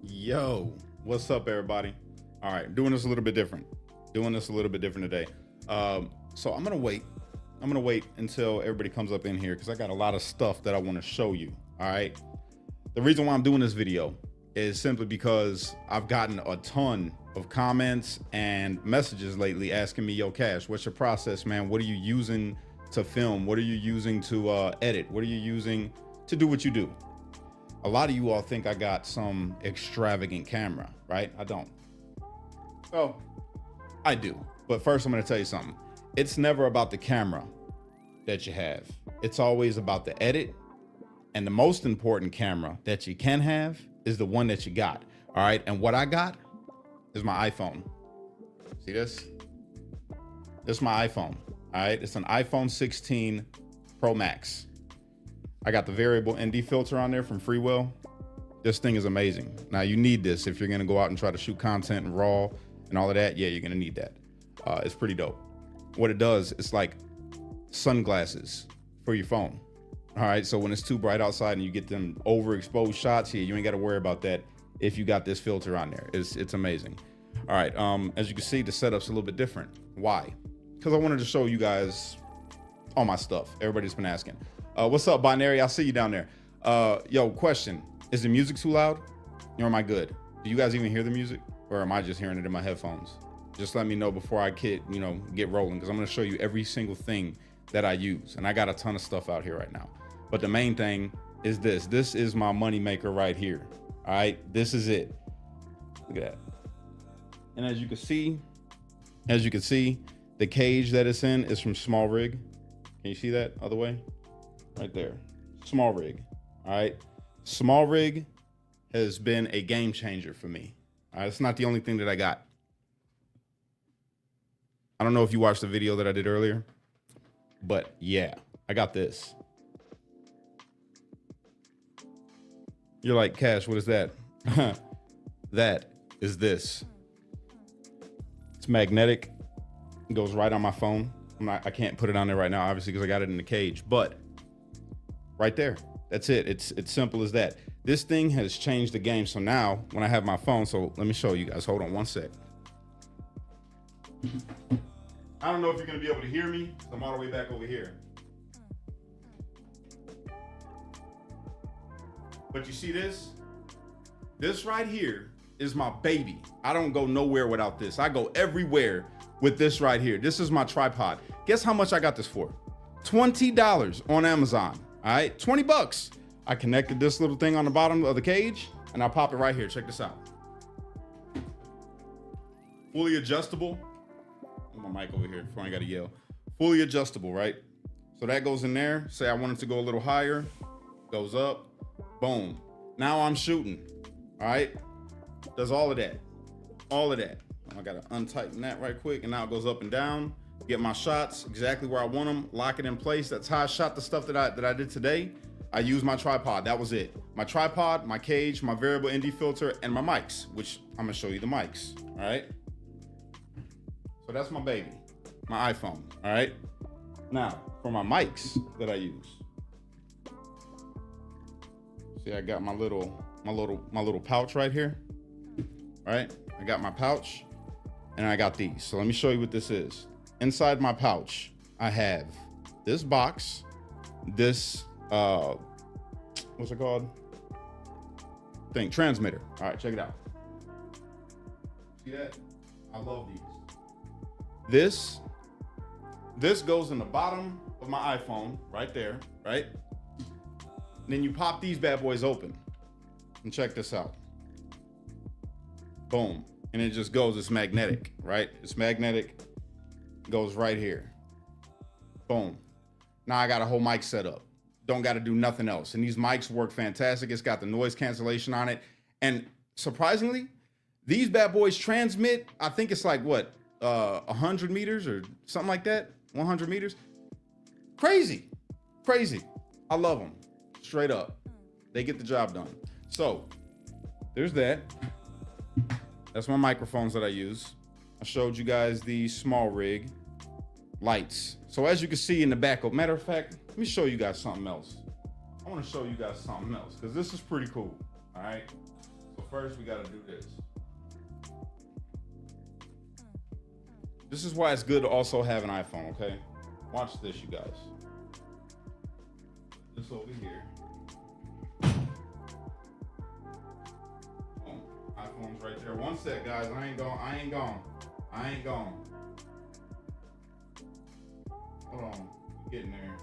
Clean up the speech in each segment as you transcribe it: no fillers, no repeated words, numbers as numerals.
Yo, what's up, everybody? All right, doing this a little bit different. Today. So I'm gonna wait. Until everybody comes up in here because I got a lot of stuff that I want to show you. All right. The reason why I'm doing this video is simply because I've gotten a ton of comments and messages lately asking me, "Yo, Cash, what's your process, man? What are you using to film? What are you using to edit? What are you using to do what you do?" A lot of you all think I got some extravagant camera, right? I don't. Oh, I do. But first, I'm going to tell you something. It's never about the camera that you have. It's always about the edit. And the most important camera that you can have is the one that you got. All right. And what I got is my iPhone. See this? This is my iPhone. All right. It's an iPhone 16 Pro Max. I got the variable ND filter on there from Freewell. This thing is amazing. Now you need this if you're going to go out and try to shoot content in RAW and all of that. Yeah, you're going to need that. It's pretty dope. What it does, it's like sunglasses for your phone. All right. So when it's too bright outside and you get them overexposed shots here, you ain't got to worry about that if you got this filter on there. It's amazing. All right. As you can see, the setup's a little bit different. Why? Because I wanted to show you guys all my stuff. Everybody's been asking. What's up, Binary? I see you down there. Yo, question. Is the music too loud? Or am I good? Do you guys even hear the music? Or am I just hearing it in my headphones? Just let me know before I get rolling, because I'm going to show you every single thing that I use. And I got a ton of stuff out here right now. But the main thing is this. This is my money maker right here. All right. This is it. Look at that. And as you can see, the cage that it's in is from Small Rig. Can you see that other way? Right there. Small Rig. All right. Small Rig has been a game changer for me. All right. It's not the only thing that I got. I don't know if you watched the video that I did earlier, but yeah, I got this. You're like, Cash, what is that? That is this. It's magnetic. It goes right on my phone. I can't put it on there right now, obviously, because I got it in the cage, but right there. That's it. It's simple as that. This thing has changed the game. So now when I have my phone, so let me show you guys. Hold on one sec. I don't know if you're going to be able to hear me. I'm all the way back over here. But you see this? This right here is my baby. I don't go nowhere without this. I go everywhere with this right here. This is my tripod. Guess how much I got this for? $20 on Amazon. All right, 20 bucks. I connected this little thing on the bottom of the cage and I'll pop it right here. Check this out. Fully adjustable. My mic over here before I gotta yell. Fully adjustable, right? So that goes in there. Say I want it to go a little higher. Goes up. Boom. Now I'm shooting. All right. Does all of that. All of that. I gotta untighten that right quick, and now it goes up and down. Get my shots exactly where I want them. Lock it in place. That's how I shot the stuff that I did today. I used my tripod. That was it. My tripod, my cage, my variable ND filter, and my mics, which I'm gonna show you the mics. All right. So that's my baby, my iPhone. All right. Now for my mics that I use. See, I got my little pouch right here. All right. I got my pouch and I got these. So let me show you what this is. Inside my pouch, I have this box, this, what's it called? Transmitter. All right, check it out. See that? I love these. This goes in the bottom of my iPhone right there, right? And then you pop these bad boys open and check this out. Boom. And it just goes, it's magnetic, right? It's magnetic, goes right here. Boom. Now I got a whole mic set up. Don't got to do nothing else. And these mics work fantastic. It's got the noise cancellation on it. And surprisingly, these bad boys transmit, I think it's like what, 100 meters or something like that? 100 meters? Crazy. I love them. Straight up. They get the job done. So there's that. That's my microphones that I use. I showed you guys the Small Rig lights. So as you can see in the back, matter of fact, let me show you guys something else. I want to show you guys something else because this is pretty cool. All right. So first we gotta do this. This is why it's good to also have an iPhone, okay? Watch this, you guys. This over here. Oh, iPhone's right there. One sec, guys. I ain't gone. Hold on. Getting there.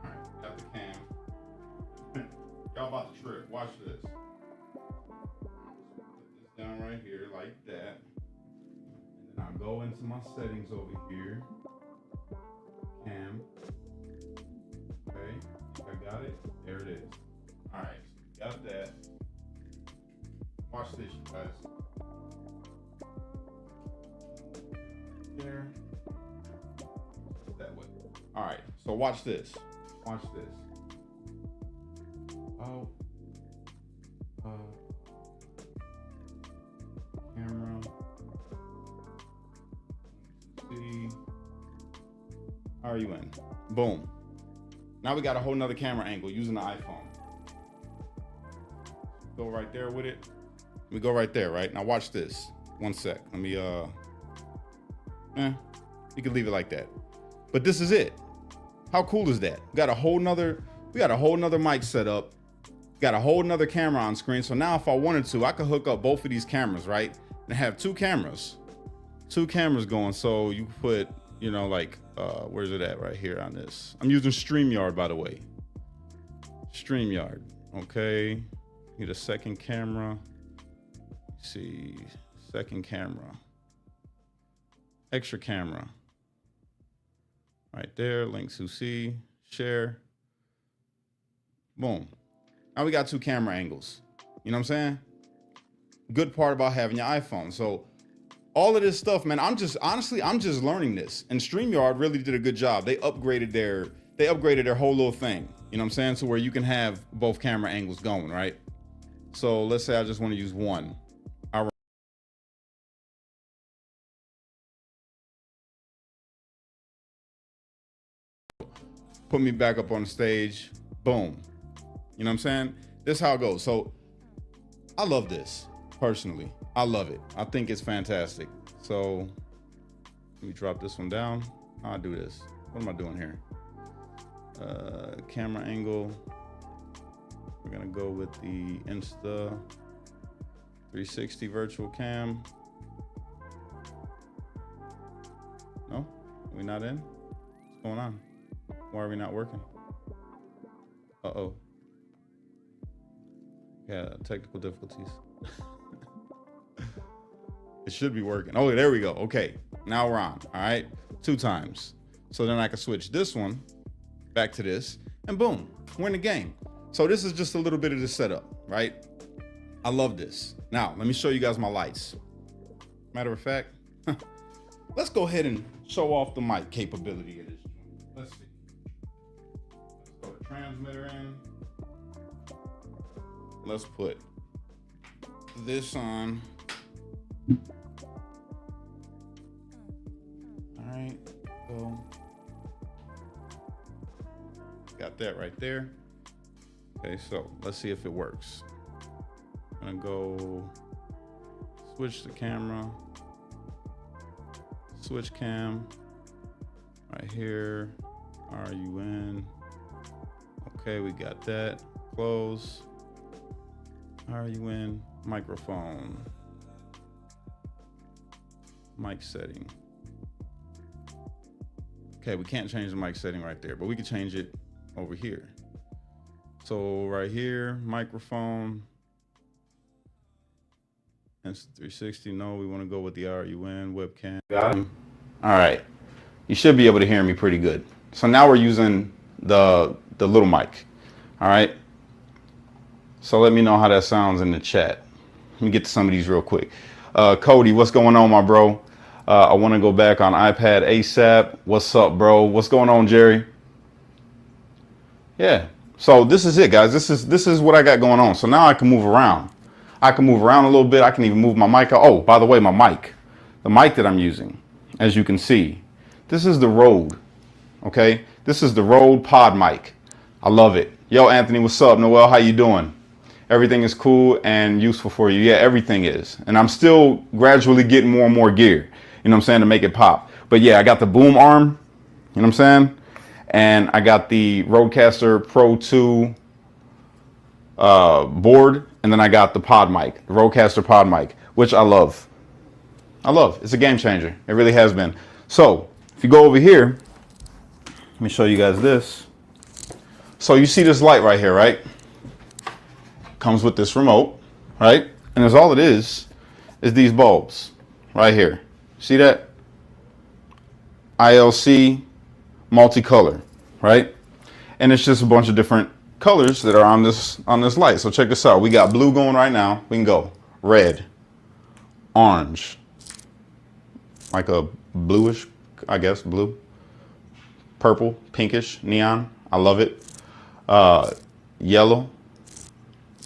Alright, got the cam. Y'all about to trip. Watch this. Put this down right here like that. And then I'll go into my settings over here. Cam. Okay, I got it. There it is. Alright, so got that. Watch this, you guys. There. That way. Alright, so watch this. Watch this. Oh. Camera. See. How are you in? Boom. Now we got a whole nother camera angle using the iPhone. Go right there with it. We go right there, right? Now watch this. One sec. Let me you can leave it like that. But this is it. How cool is that? We got a whole nother mic set up. Got a whole nother camera on screen. So now if I wanted to, I could hook up both of these cameras, right? And have two cameras going. So you put, you know, like, where's it at right here on this? I'm using StreamYard, by the way. StreamYard, okay. Need a second camera. Let's see, second camera. Extra camera. Right there, link to see, share. Boom. Now we got two camera angles. You know what I'm saying? Good part about having your iPhone. So all of this stuff, man, I'm just learning this. And StreamYard really did a good job. They upgraded their whole little thing. You know what I'm saying? So where you can have both camera angles going, right? So let's say I just want to use one. Put me back up on the stage. Boom. You know what I'm saying? This is how it goes. So I love this personally. I love it. I think it's fantastic. So let me drop this one down. I'll do this. What am I doing here? Camera angle. We're gonna go with the Insta 360 virtual cam. No, are we not in? What's going on? Why are we not working? Uh-oh. Yeah, technical difficulties. It should be working. Oh, there we go. Okay, now we're on. All right, 2 times. So then I can switch this one back to this, and boom, we're in the game. So this is just a little bit of the setup, right? I love this. Now, let me show you guys my lights. Matter of fact, let's go ahead and show off the mic capability of this. Let's see. Let's throw the transmitter in. Let's put this on. All right, so got that right there. Okay, so let's see if it works. I'm gonna go switch the camera, switch cam right here. Are you in? Okay, we got that. Close. Are you in? Microphone. Mic setting. Okay, we can't change the mic setting right there, but we can change it over here. So right here, microphone. Insta360, no, we want to go with the RUN webcam. Got him. All right, you should be able to hear me pretty good. So now we're using the little mic. All right. So let me know how that sounds in the chat. Let me get to some of these real quick. Cody, what's going on, my bro? I want to go back on iPad ASAP. What's up, bro? What's going on, Jerry? Yeah. So this is it, guys. This is what I got going on. So now I can move around. I can move around a little bit. I can even move my mic. Oh, by the way, my mic, the mic that I'm using, as you can see, this is the Rode. Okay, this is the Rode Pod mic. I love it. Yo, Anthony, what's up? Noel, how you doing? everything is cool and useful for you. Yeah, everything is. And I'm still gradually getting more and more gear, you know what I'm saying, to make it pop. But yeah, I got the boom arm, you know what I'm saying? And I got the Rodecaster Pro 2 board, and then I got the pod mic, the Rodecaster pod mic, which I love. I love. It's a game changer. It really has been. So if you go over here, let me show you guys this. So you see this light right here, right? Comes with this remote, right? And that's all it is these bulbs right here. See that? ILC multicolor, right? And it's just a bunch of different colors that are on this light. So check this out. We got blue going right now. We can go red, orange, like a bluish, I guess, blue, purple, pinkish, neon. I love it. Yellow.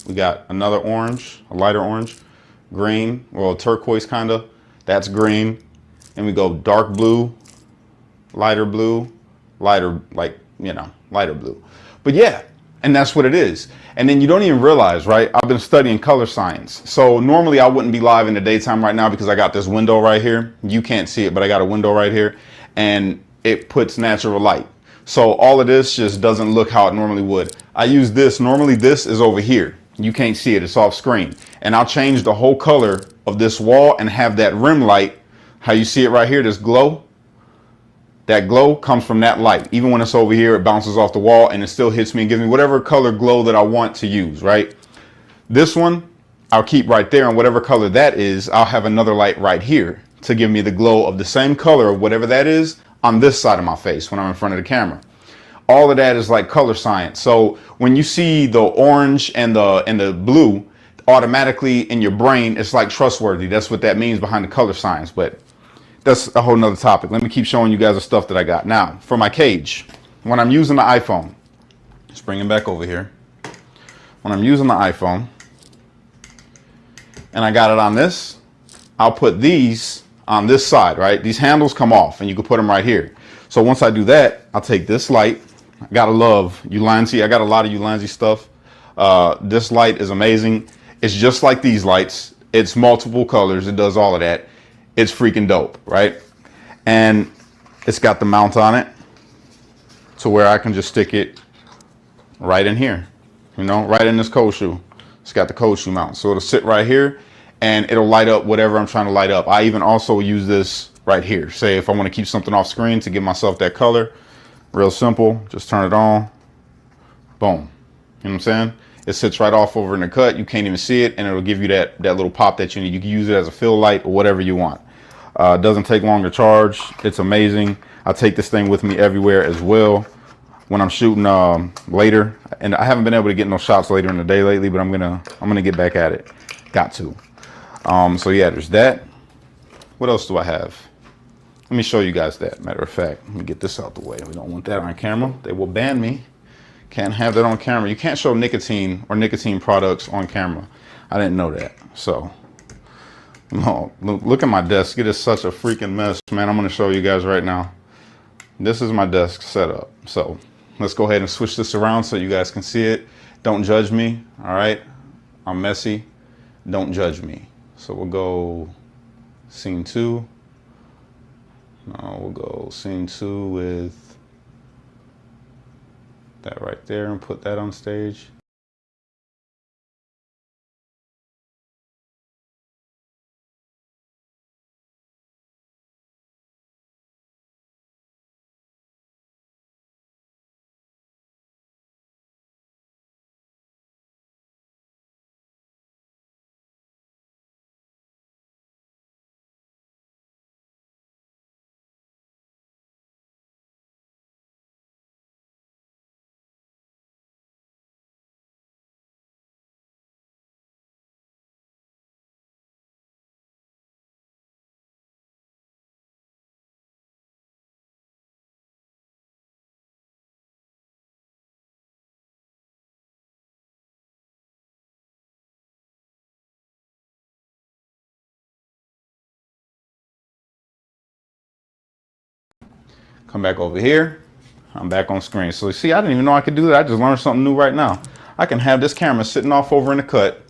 We got another orange, a lighter orange, green, well, turquoise kind of. That's green. And we go dark blue, lighter, like, you know, lighter blue. But yeah, and that's what it is. And then you don't even realize, right? I've been studying color science. So normally I wouldn't be live in the daytime right now because I got this window right here. You can't see it, but I got a window right here and it puts natural light. So all of this just doesn't look how it normally would. I use this, normally this is over here. You can't see it, it's off screen. And I'll change the whole color of this wall and have that rim light, how you see it right here, this glow. That glow comes from that light. Even when it's over here, it bounces off the wall and it still hits me and gives me whatever color glow that I want to use, right? This one, I'll keep right there, and whatever color that is, I'll have another light right here to give me the glow of the same color of whatever that is on this side of my face when I'm in front of the camera. All of that is like color science. So when you see the orange and the blue, automatically in your brain, it's like trustworthy. That's what that means behind the color science. But that's a whole nother topic. Let me keep showing you guys the stuff that I got. Now, for my cage, when I'm using the iPhone, let's bring it back over here. When I'm using the iPhone and I got it on this, I'll put these on this side, right? These handles come off and you can put them right here. So once I do that, I'll take this light. I gotta love Ulanzi. I got a lot of Ulanzi stuff. This light is amazing. It's just like these lights. It's multiple colors. It does all of that. It's freaking dope, right? And it's got the mount on it to where I can just stick it right in here, you know, right in this cold shoe. It's got the cold shoe mount. So it'll sit right here and it'll light up whatever I'm trying to light up. I even also use this right here. Say if I want to keep something off screen to give myself that color, real simple, just turn it on, boom. You know what I'm saying? It sits right off over in the cut. You can't even see it, and it'll give you that little pop that you need. You can use it as a fill light or whatever you want. It doesn't take long to charge. It's amazing. I take this thing with me everywhere as well when I'm shooting later. And I haven't been able to get no shots later in the day lately, but I'm gonna get back at it. Got to. So yeah, there's that. What else do I have? Let me show you guys that. Matter of fact, let me get this out the way. We don't want that on camera. They will ban me. Can't have that on camera. You can't show nicotine or nicotine products on camera. I didn't know that. So, no, look at my desk. It is such a freaking mess, man. I'm going to show you guys right now. This is my desk setup. So, let's go ahead and switch this around so you guys can see it. Don't judge me, all right? I'm messy. Don't judge me. So, we'll go scene 2. No, we'll go scene 2 with that right there and put that on stage. Come back over here. I'm back on screen. So see, I didn't even know I could do that. I just learned something new right now. I can have this camera sitting off over in the cut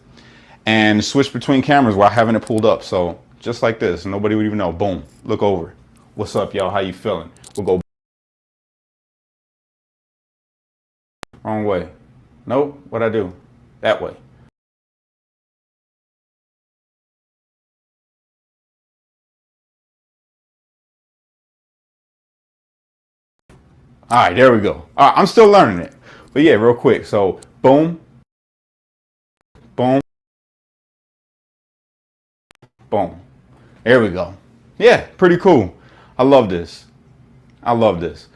and switch between cameras while having it pulled up. So just like this, nobody would even know. Boom, look over. What's up, y'all? How you feeling? We'll go wrong way. Nope, what'd I do? That way. All right, there we go. All right, I'm still learning it. But yeah, real quick. So boom, boom, boom. There we go. Yeah, pretty cool. I love this. I love this.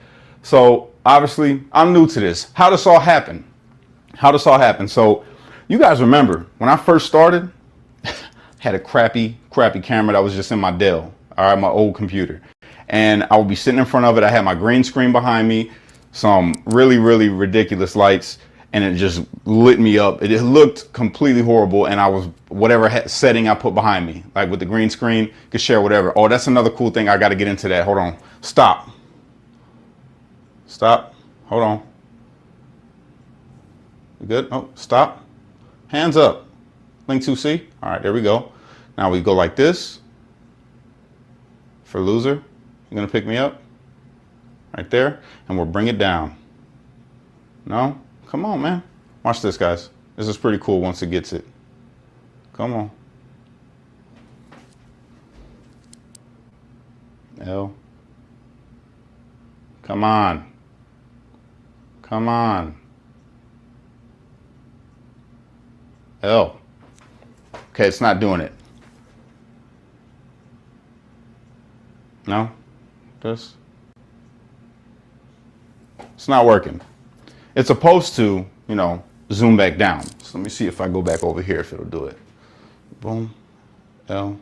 So obviously I'm new to this. How this all happen? How this all happen? So you guys remember when I first started, had a crappy camera that was just in my Dell, all right, my old computer. And I would be sitting in front of it. I had my green screen behind me, some really ridiculous lights, and it just lit me up. It looked completely horrible, and I was whatever setting I put behind me, like with the green screen, could share whatever. Oh, that's another cool thing. I got to get into that. Hold on. Stop. Hold on. You good? Oh, stop. Hands up. Link 2C. All right, there we go. Now we go like this. For loser, you're gonna pick me up right there, and we'll bring it down. No? Come on, man. Watch this, guys. This is pretty cool once it gets it. Come on. L. Come on. Come on. L. Okay, it's not doing it. No? This? It's not working. It's supposed to, you know, zoom back down. So let me see if I go back over here if it'll do it. Boom. L.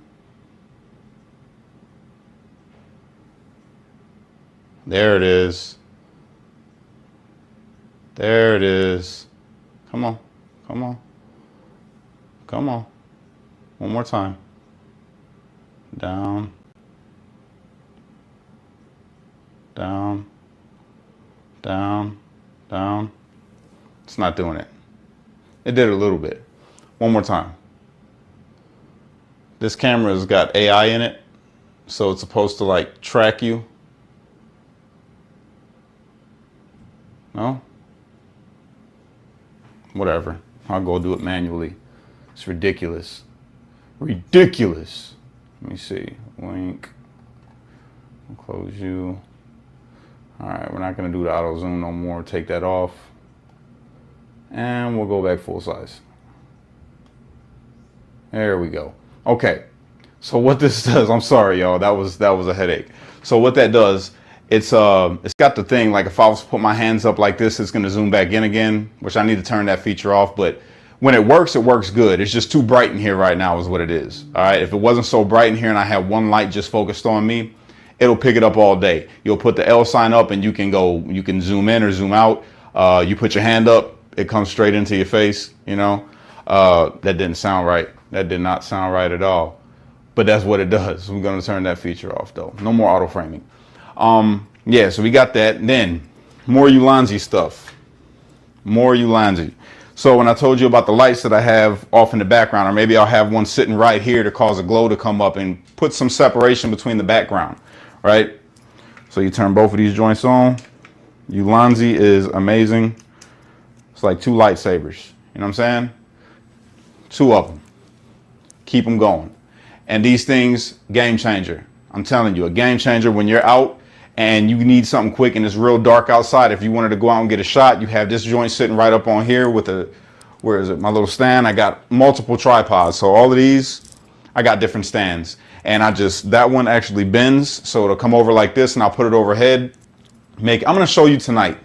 There it is. There it is. Come on. Come on. Come on. One more time. Down. Down. Down. Down. It's not doing it. It did a little bit. One more time. This camera has got AI in it, so it's supposed to like track you. No? Whatever. I'll go do it manually. It's ridiculous. Ridiculous. Let me see. Link. I'll close you. All right, we're not going to do the auto zoom no more. Take that off. And we'll go back full size. There we go. Okay. So what this does, I'm sorry, y'all. That was a headache. So what that does, it's got the thing like if I was to put my hands up like this, it's going to zoom back in again, which I need to turn that feature off. But when it works good. It's just too bright in here right now is what it is. All right. If it wasn't so bright in here and I had one light just focused on me, it'll pick it up all day. You'll put the L sign up and you can zoom in or zoom out. You put your hand up, it comes straight into your face, you know. That didn't sound right. That did not sound right at all. But that's what it does. I'm going to turn that feature off though. No more auto framing. Yeah, so we got that. And then more Ulanzi stuff. More Ulanzi. So when I told you about the lights that I have off in the background, or maybe I'll have one sitting right here to cause a glow to come up and put some separation between the background, right? So you turn both of these joints on. Ulanzi is amazing. It's like two lightsabers. You know what I'm saying? Two of them. Keep them going. And these things, game changer. I'm telling you, a game changer when you're out and you need something quick and it's real dark outside. If you wanted to go out and get a shot, you have this joint sitting right up on here with a, where is it? My little stand. I got multiple tripods. So all of these, I got different stands. And that one actually bends. So it'll come over like this and I'll put it overhead. I'm going to show you tonight.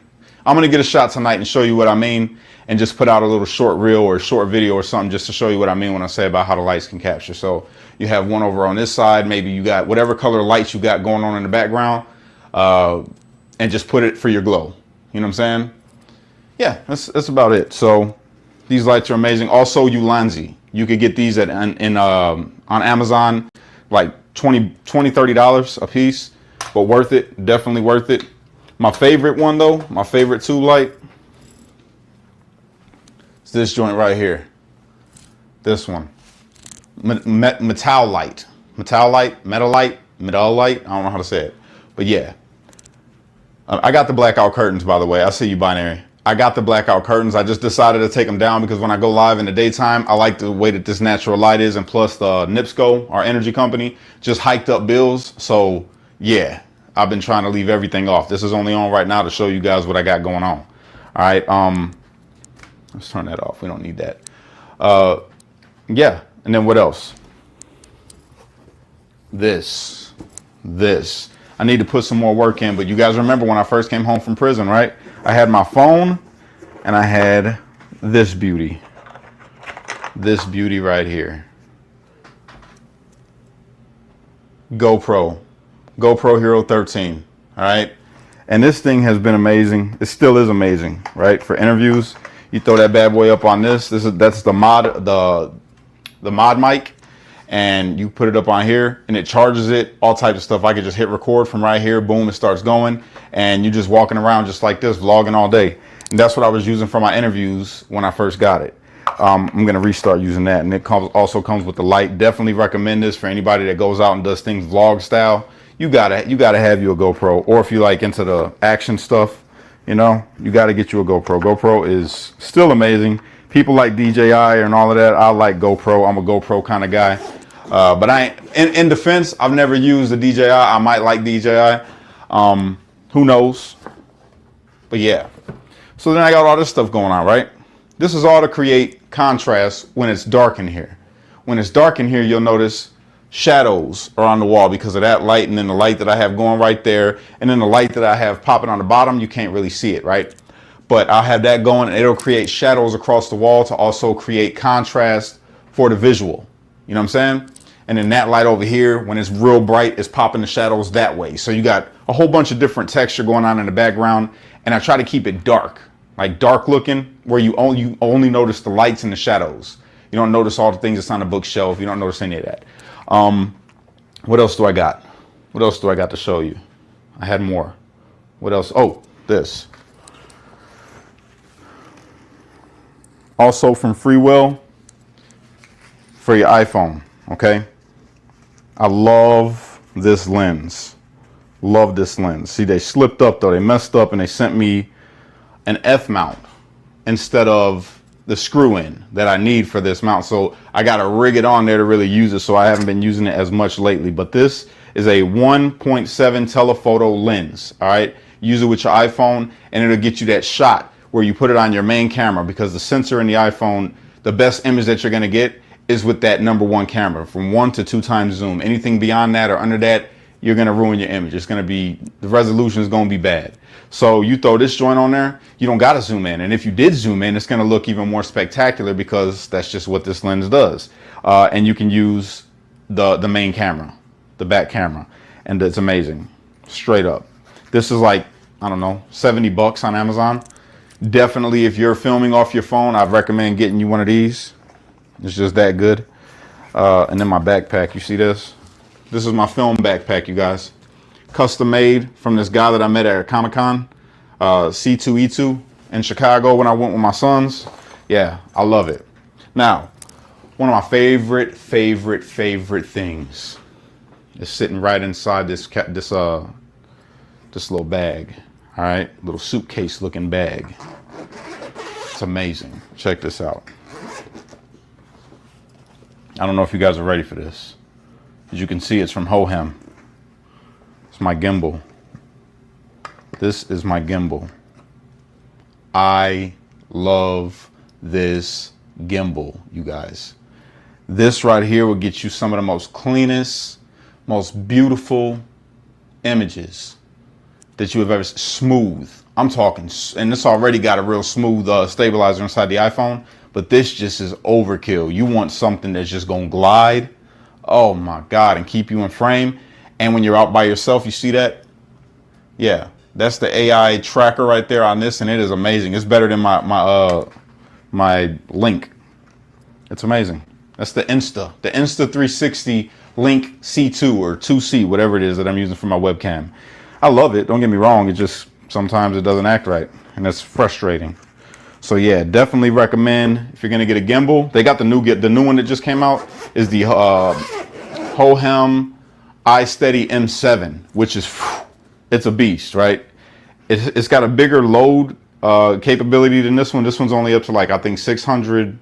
I'm going to get a shot tonight and show you what I mean and just put out a little short reel or a short video or something just to show you what I mean when I say about how the lights can capture. So you have one over on this side. Maybe you got whatever color lights you got going on in the background and just put it for your glow. You know what I'm saying? Yeah, that's about it. So these lights are amazing. Also, Ulanzi. You could get these on Amazon, like $20-$30 a piece, but worth it. Definitely worth it. My favorite one though, my favorite tube light, It's this joint right here. This one. Metallite. Metallite? Metallite? Metallite? I don't know how to say it. But yeah. I got the blackout curtains, by the way. I see you, Binary. I got the blackout curtains. I just decided to take them down because when I go live in the daytime, I like the way that this natural light is. And plus the NIPSCO, our energy company, just hiked up bills. So yeah, I've been trying to leave everything off. This is only on right now to show you guys what I got going on. All right. Let's turn that off. We don't need that. Yeah. And then what else? This. I need to put some more work in, but you guys remember when I first came home from prison, right? I had my phone and I had this beauty. This beauty right here. GoPro Hero 13. All right. And this thing has been amazing. It still is amazing, right? For interviews, you throw that bad boy up on this. That's the mod, the mod mic. And you put it up on here and it charges it, all types of stuff. I could just hit record from right here. Boom, it starts going. And you're just walking around just like this, vlogging all day. And that's what I was using for my interviews when I first got it. I'm going to restart using that. And it also comes with the light. Definitely recommend this for anybody that goes out and does things vlog style. You gotta have you a GoPro. Or if you like into the action stuff, you know, you got to get you a GoPro. GoPro is still amazing. People like DJI and all of that. I like GoPro. I'm a GoPro kind of guy. But in defense, I've never used a DJI. I might like DJI. Who knows? But yeah. So then I got all this stuff going on, right? This is all to create contrast when it's dark in here. When it's dark in here, you'll notice shadows are on the wall because of that light. And then the light that I have going right there. And then the light that I have popping on the bottom, you can't really see it, right? But I'll have that going and it'll create shadows across the wall to also create contrast for the visual. You know what I'm saying? And then that light over here, when it's real bright, is popping the shadows that way. So you got a whole bunch of different texture going on in the background. And I try to keep it dark, like dark looking, where you only notice the lights and the shadows. You don't notice all the things that's on the bookshelf. You don't notice any of that. What else do I got? What else do I got to show you? I had more. What else? Oh, this. Also from Freewell for your iPhone, okay? I love this lens. Love this lens. See, they slipped up though. They messed up and they sent me an F mount instead of the screw in that I need for this mount. So I got to rig it on there to really use it. So I haven't been using it as much lately. But this is a 1.7 telephoto lens. All right. Use it with your iPhone and it'll get you that shot where you put it on your main camera, because the sensor in the iPhone, the best image that you're going to get is with that #1 camera, from 1 to 2 times zoom. Anything beyond that or under that, you're going to ruin your image. It's going to be, the resolution is going to be bad. So you throw this joint on there, you don't got to zoom in. And if you did zoom in, it's going to look even more spectacular because that's just what this lens does. And you can use the main camera, the back camera, and it's amazing. Straight up. This is like, I don't know, $70 on Amazon. Definitely, if you're filming off your phone, I'd recommend getting you one of these. It's just that good. And then my backpack, you see this? This is my film backpack, you guys. Custom made from this guy that I met at Comic-Con, C2E2 in Chicago when I went with my sons. Yeah, I love it. Now, one of my favorite things is sitting right inside this little bag. All right, little suitcase looking bag. It's amazing. Check this out. I don't know if you guys are ready for this. As you can see, it's from Hohem. It's my gimbal. This is my gimbal. I love this gimbal, you guys. This right here will get you some of the most cleanest, most beautiful images that you have ever seen. Smooth. I'm talking, and this already got a real smooth stabilizer inside the iPhone, but this just is overkill. You want something that's just gonna glide, oh my God, and keep you in frame. And when you're out by yourself, you see that? Yeah, that's the AI tracker right there on this, and it is amazing. It's better than my Link. It's amazing. That's the Insta 360 Link C2 or 2C, whatever it is that I'm using for my webcam. I love it. Don't get me wrong. It just, sometimes it doesn't act right, and that's frustrating. So yeah, definitely recommend if you're gonna get a gimbal. They got the new one that just came out is the Hohem iSteady M7, which is it's a beast, right? It's got a bigger load capability than this one. This one's only up to like I think 600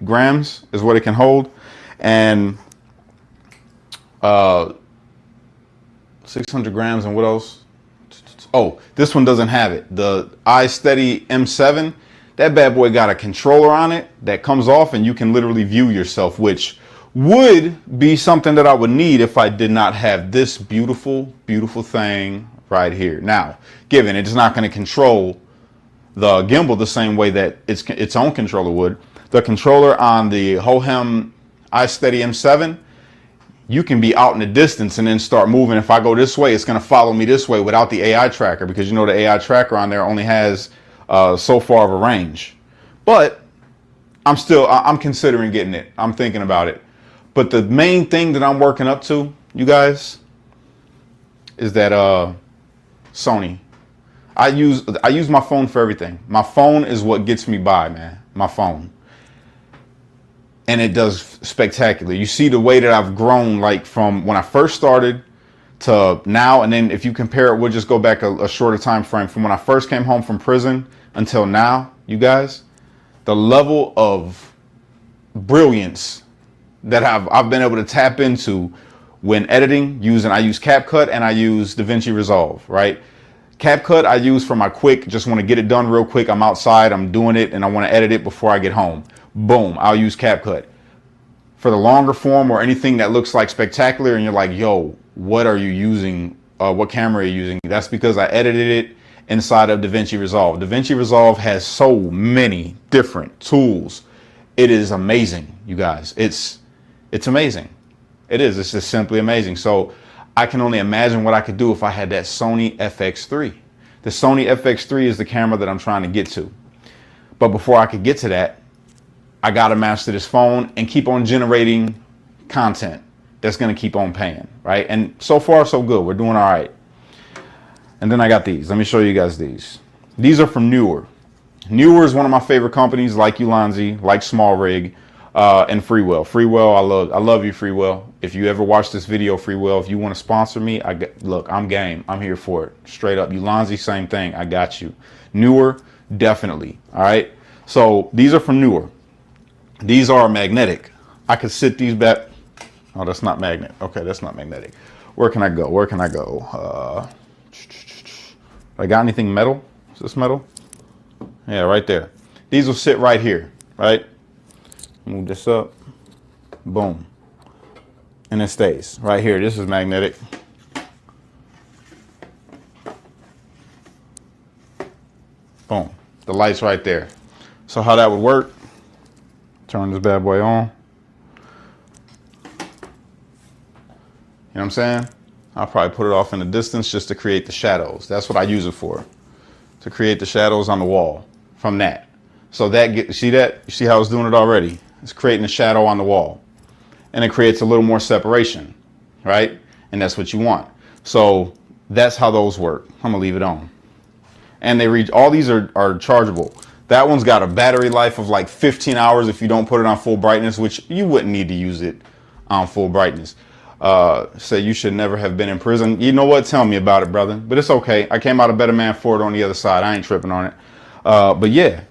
grams is what it can hold, and 600 grams and what else? Oh, this one doesn't have it. The iSteady M7, that bad boy got a controller on it that comes off and you can literally view yourself, which would be something that I would need if I did not have this beautiful, beautiful thing right here. Now, given it's not going to control the gimbal the same way that its own controller would, the controller on the Hohem iSteady M7, you can be out in the distance and then start moving. If I go this way, it's going to follow me this way without the AI tracker, because you know the AI tracker on there only has so far of a range. But I'm considering getting it. I'm thinking about it. But the main thing that I'm working up to, you guys, is that Sony. I use my phone for everything. My phone is what gets me by, man. My phone. And it does spectacular. You see the way that I've grown, like from when I first started to now. And then if you compare it, we'll just go back a shorter time frame from when I first came home from prison until now, you guys, the level of brilliance that I've been able to tap into when editing I use CapCut and I use DaVinci Resolve, right? CapCut I use for my quick, just want to get it done real quick. I'm outside, I'm doing it, and I want to edit it before I get home. Boom, I'll use CapCut. For the longer form or anything that looks like spectacular and you're like, yo, what are you using? What camera are you using? That's because I edited it inside of DaVinci Resolve. DaVinci Resolve has so many different tools. It is amazing, you guys. It's amazing. It is. It's just simply amazing. So I can only imagine what I could do if I had that Sony FX3. The Sony FX3 is the camera that I'm trying to get to. But before I could get to that, I got to master this phone and keep on generating content that's going to keep on paying, right? And so far, so good. We're doing all right. And then I got these. Let me show you guys these. These are from Neewer. Neewer is one of my favorite companies, like Ulanzi, like SmallRig, and Freewell. Freewell, I love you, Freewell. If you ever watch this video, Freewell, if you want to sponsor me, look, I'm game. I'm here for it. Straight up. Ulanzi, same thing. I got you. Neewer, definitely. All right. So these are from Neewer. These are magnetic. I could sit these back. Oh, that's not magnet. Okay, that's not magnetic. Where can I go? Where can I go? I got anything metal? Is this metal? Yeah, right there. These will sit right here, right? Move this up. Boom. And it stays right here. This is magnetic. Boom. The light's right there. So how that would work, turn this bad boy on. You know what I'm saying? I'll probably put it off in the distance just to create the shadows. That's what I use it for. To create the shadows on the wall from that. So that, see that? You see how it's doing it already? It's creating a shadow on the wall. And it creates a little more separation, right? And that's what you want. So that's how those work. I'm gonna leave it on. And they reach, all these are chargeable. That one's got a battery life of like 15 hours if you don't put it on full brightness, which you wouldn't need to use it on full brightness. Say you should never have been in prison. You know what? Tell me about it, brother. But it's okay. I came out a better man for it on the other side. I ain't tripping on it. But yeah,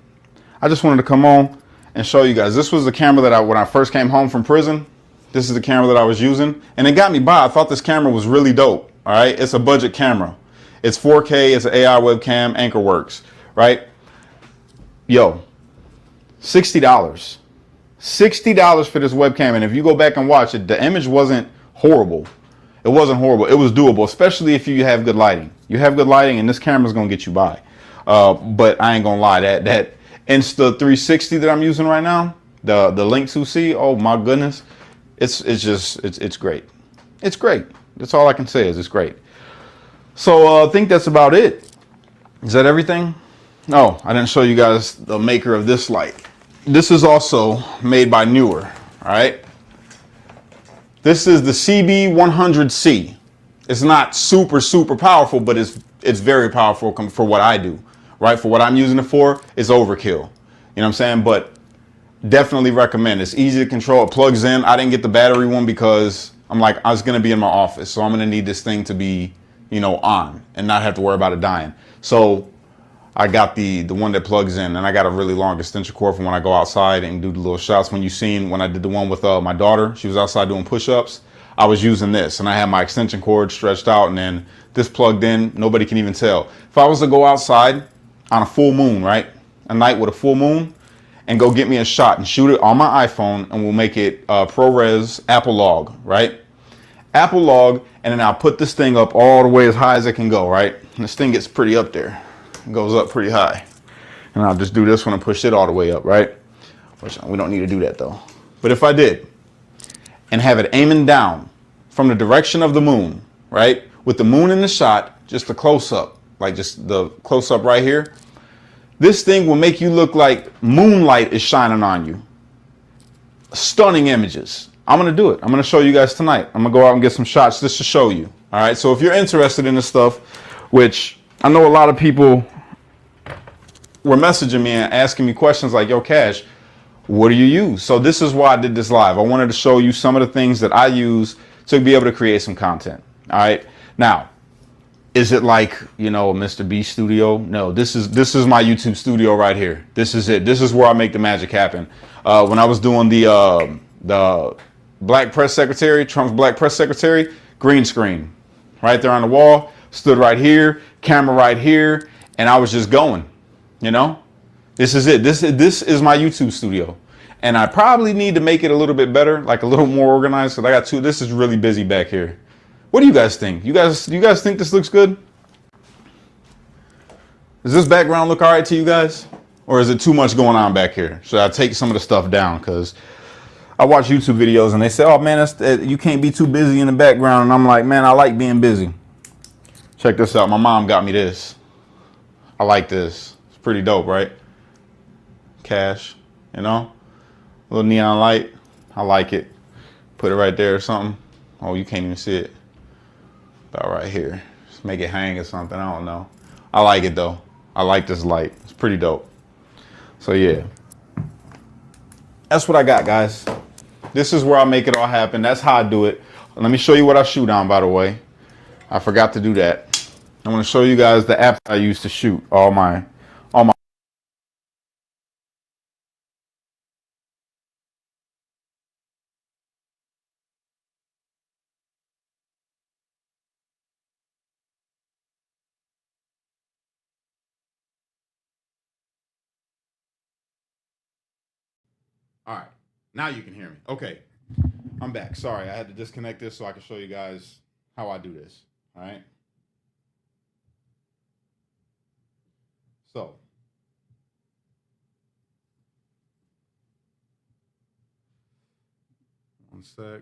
I just wanted to come on and show you guys. This was the camera that when I first came home from prison, this is the camera that I was using. And it got me by. I thought this camera was really dope. All right. It's a budget camera. It's 4K. It's an AI webcam, AnchorWorks, right? Yo, $60. $60 for this webcam. And if you go back and watch it, the image wasn't horrible. It wasn't horrible. It was doable, especially if you have good lighting. You have good lighting and this camera's going to get you by. But I ain't going to lie, that Insta360 that I'm using right now, the Link 2C, oh my goodness. It's great. It's great. That's all I can say is it's great. So I think that's about it. Is that everything? Oh, I didn't show you guys the maker of this light. This is also made by Neewer, all right? This is the CB100C. It's not super, super powerful, but it's very powerful for what I do, right? For what I'm using it for, it's overkill. You know what I'm saying? But definitely recommend. It's easy to control. It plugs in. I didn't get the battery one because I'm like, I was going to be in my office. So I'm going to need this thing to be, you know, on and not have to worry about it dying. So I got the one that plugs in, and I got a really long extension cord for when I go outside and do the little shots. When I did the one with my daughter, she was outside doing push-ups. I was using this, and I had my extension cord stretched out, and then this plugged in. Nobody can even tell. If I was to go outside on a full moon, right, a night with a full moon, and go get me a shot and shoot it on my iPhone, and we'll make it ProRes Apple log, right? Apple log, and then I'll put this thing up all the way as high as it can go, right? And this thing gets pretty up there. It goes up pretty high. And I'll just do this one and push it all the way up, right? Which we don't need to do that though. But if I did, and have it aiming down from the direction of the moon, right? With the moon in the shot, just a close up, like just the close up right here. This thing will make you look like moonlight is shining on you. Stunning images. I'm going to do it. I'm going to show you guys tonight. I'm going to go out and get some shots just to show you. All right. So if you're interested in this stuff, which I know a lot of people were messaging me and asking me questions like, yo, Cash, what do you use? So this is why I did this live. I wanted to show you some of the things that I use to be able to create some content. All right. Now, is it like, you know, Mr. Beast Studio? No, this is my YouTube studio right here. This is it. This is where I make the magic happen. When I was doing the Black Press Secretary, Trump's Black Press Secretary, green screen, right there on the wall, stood right here, camera right here, and I was just going, you know? This is it. This is my YouTube studio. And I probably need to make it a little bit better, like a little more organized, because I got this is really busy back here. What do you guys think? You guys think this looks good? Does this background look all right to you guys? Or is it too much going on back here? Should I take some of the stuff down? Because I watch YouTube videos and they say, oh man, you can't be too busy in the background. And I'm like, man, I like being busy. Check this out. My mom got me this. I like this. It's pretty dope, right? Cash, you know? A little neon light. I like it. Put it right there or something. Oh, you can't even see it. About right here. Just make it hang or something. I don't know. I like it though. I like this light. It's pretty dope. So yeah. That's what I got, guys. This is where I make it all happen. That's how I do it. Let me show you what I shoot on, by the way. I forgot to do that. I want to show you guys the apps I use to shoot all my. All right, now you can hear me. Okay, I'm back. Sorry, I had to disconnect this so I can show you guys how I do this. All right. So, one sec. I'm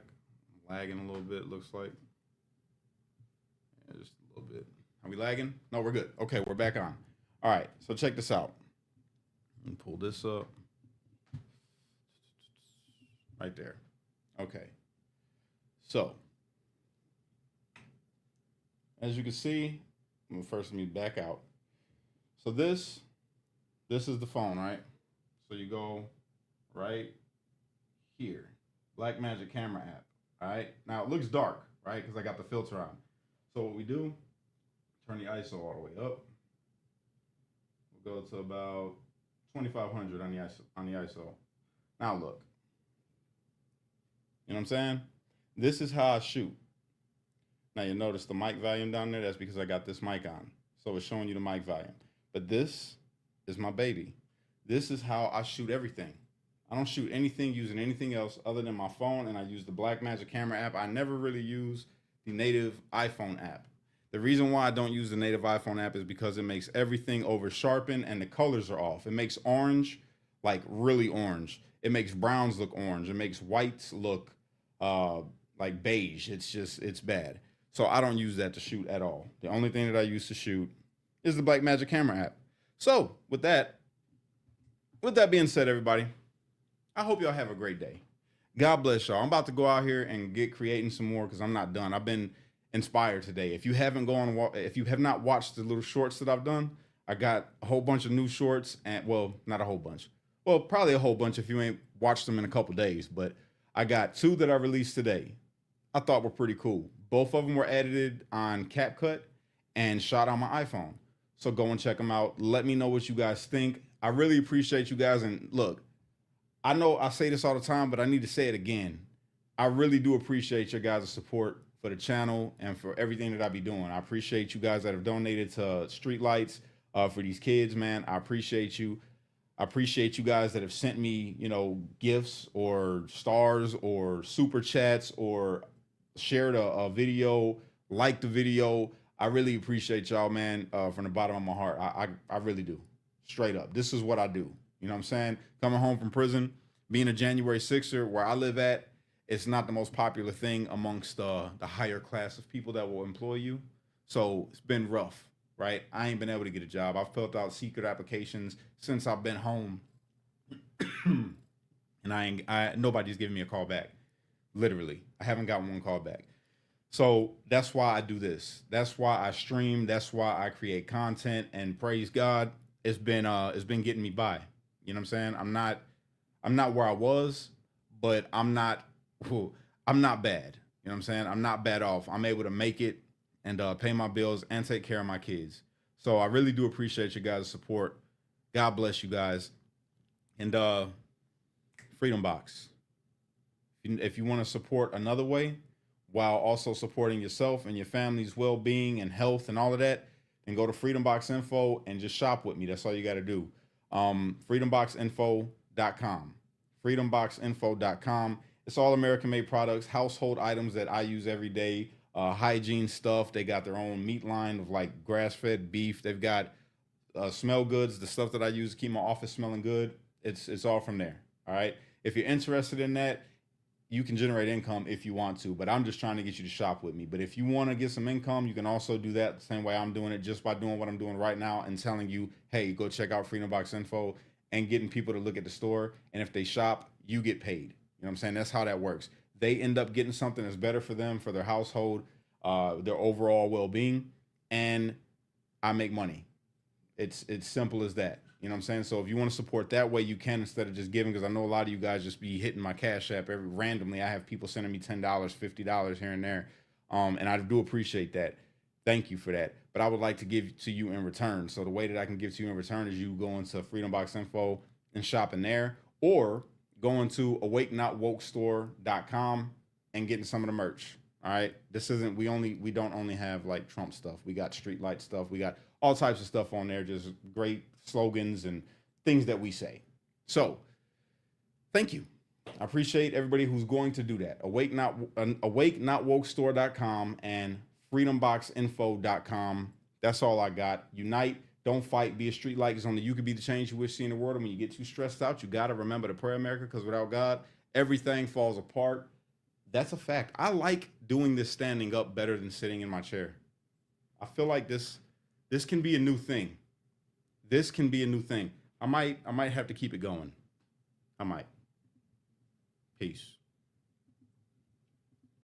lagging a little bit, looks like. Yeah, just a little bit. Are we lagging? No, we're good. Okay, we're back on. All right, so check this out. Let me pull this up. Right there. Okay. So, as you can see, first let me back out. So this is the phone, right? So you go right here, Blackmagic camera app. All right. Now it looks dark, right? Because I got the filter on. So what we do, turn the ISO all the way up. We'll go to about 2500 on the ISO. Now look. You know what I'm saying? This is how I shoot. Now you notice the mic volume down there. That's because I got this mic on. So it's showing you the mic volume. But this is my baby. This is how I shoot everything. I don't shoot anything using anything else other than my phone, and I use the Blackmagic camera app. I never really use the native iPhone app. The reason why I don't use the native iPhone app is because it makes everything over sharpened and the colors are off. It makes orange like really orange. It makes browns look orange. It makes whites look like beige. It's bad. So I don't use that to shoot at all. The only thing that I use to shoot is the Blackmagic camera app. So with that being said, everybody, I hope y'all have a great day. God bless y'all. I'm about to go out here and get creating some more because I'm not done. I've been inspired today. If you have not watched the little shorts that I've done, I got a whole bunch of new shorts, and well, not a whole bunch. Well, probably a whole bunch if you ain't watched them in a couple days. But I got two that I released today. I thought were pretty cool. Both of them were edited on CapCut and shot on my iPhone. So go and check them out. Let me know what you guys think. I really appreciate you guys. And look, I know I say this all the time, but I need to say it again. I really do appreciate your guys' support for the channel and for everything that I be doing. I appreciate you guys that have donated to Streetlights for these kids, man. I appreciate you. I appreciate you guys that have sent me, gifts or stars or super chats or shared a video, liked the video. I really appreciate y'all, man, from the bottom of my heart. I really do. Straight up. This is what I do. You know what I'm saying? Coming home from prison, being a January 6er, where I live at, it's not the most popular thing amongst the higher class of people that will employ you. So it's been rough, right? I ain't been able to get a job. I've filled out secret applications since I've been home, and nobody's giving me a call back. Literally, I haven't gotten one call back. So that's why I do this. That's why I stream. That's why I create content. And praise God, it's been getting me by. You know what I'm saying? I'm not where I was, but I'm not bad. You know what I'm saying? I'm not bad off. I'm able to make it and pay my bills and take care of my kids. So I really do appreciate you guys' support. God bless you guys. And Freedom Box. If you want to support another way while also supporting yourself and your family's well-being and health and all of that, then go to Freedom Box Info and just shop with me. That's all you got to do. Freedomboxinfo.com. Freedomboxinfo.com. It's all American-made products, household items that I use every day, hygiene stuff. They got their own meat line of like grass-fed beef. They've got smell goods, the stuff that I use to keep my office smelling good. It's all from there. All right. If you're interested in that, you can generate income if you want to, but I'm just trying to get you to shop with me. But if you want to get some income, you can also do that the same way I'm doing it, just by doing what I'm doing right now and telling you, hey, go check out Freedom Box Info and getting people to look at the store. And if they shop, you get paid. You know what I'm saying? That's how that works. They end up getting something that's better for them, for their household, their overall well-being, and I make money. It's simple as that. You know what I'm saying? So if you want to support that way, you can, instead of just giving, because I know a lot of you guys just be hitting my Cash App every randomly. I have people sending me $10, $50 here and there. And I do appreciate that. Thank you for that. But I would like to give to you in return. So the way that I can give to you in return is you going to Freedom Box Info and shopping there, or going to awakenotwokestore.com and getting some of the merch. All right. We don't only have like Trump stuff. We got Streetlight stuff. We got all types of stuff on there, just great slogans and things that we say. So thank you. I appreciate everybody who's going to do that. Awakenotwokestore.com and freedomboxinfo.com. That's all I got. Unite, don't fight, be a street light. Because only you can be the change you wish to see in the world. And when you get too stressed out, you got to remember to pray, America, because without God, everything falls apart. That's a fact. I like doing this standing up better than sitting in my chair. I feel like this can be a new thing. This can be a new thing. I might have to keep it going. I might. Peace.